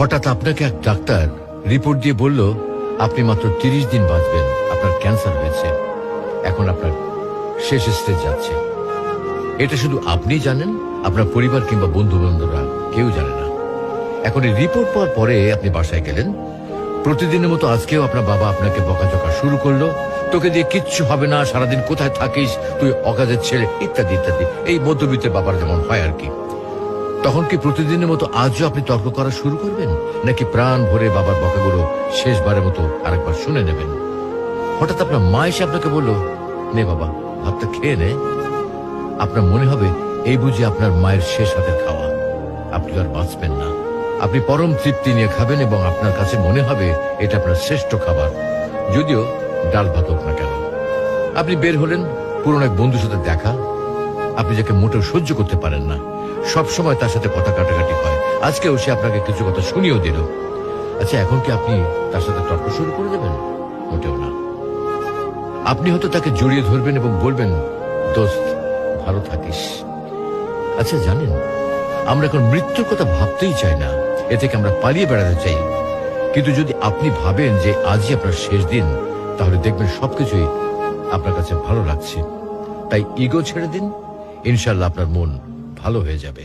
হঠাৎ আপনাকে এক ডাক্তার রিপোর্ট দিয়ে বলল আপনি মাত্র 30 দিন বাঁচবেন, আপনার ক্যান্সার হয়েছে, এখন আপনার শেষ স্টেজ যাচ্ছে। এটা শুধু আপনি জানেন, আপনার পরিবার কিংবা বন্ধু বান্ধবরা কেউ জানে না। এখন এই রিপোর্ট পাওয়ার পরে আপনি বাসায় গেলেন। প্রতিদিনের মতো আজকেও আপনার বাবা আপনাকে বকাঝকা শুরু করলো, তোকে দিয়ে কিচ্ছু হবে না, সারাদিন কোথায় থাকিস, তুই অকাজের ছেলে, ইত্যাদি ইত্যাদি। এই মধ্যবিত্তের বাবার যেমন হয় আর কি। তখন কি প্রতিদিনের মতো আজও আপনি তর্ক করা শুরু করবেন, নাকি প্রাণ ভরে বাবার বকাগুলো শেষবারের মতো আরেকবার শুনে নেবেন? হঠাৎ আপনার মা এসে আপনাকে বলল, নে বাবা ভাতটা খেয়ে নে। আপনার মনে হবে এই বুঝি আপনার মায়ের শেষ হাতের খাওয়া, আপনি আর বাঁচবেন না। আপনি পরম তৃপ্তি নিয়ে খাবেন এবং আপনার কাছে মনে হবে এটা আপনার শ্রেষ্ঠ খাবার, যদিও ডাল ভাত হোক না কেন। আপনি বের হলেন, পুরনো এক বন্ধুর সাথে দেখা, আপনি যাকে মোটেও সহ্য করতে পারেন না, সব সময় তার সাথে কথা কাটাকাটি হয়, আজকেও সে আপনাকে কিছু কথা শুনিয়েও দিল। আচ্ছা, এখন কি আপনি তার সাথে তর্ক শুরু করে দেবেন? মোটেও না। আপনি হয়তো তাকে জড়িয়ে ধরবেন এবং বলবেন, দোস্ত ভালো থাকিস। আচ্ছা জানেন, আমরা এখন মৃত্যুর কথা ভাবতেই চাই না, এ থেকে আমরা পালিয়ে বেড়াতে চাই। কিন্তু যদি আপনি ভাবেন যে আজই আপনার শেষ দিন, তাহলে দেখবেন সবকিছুই আপনার কাছে ভালো লাগছে। তাই ইগো ছেড়ে দিন, ইনশাল্লাহ আপনার মন ভালো হয়ে যাবে।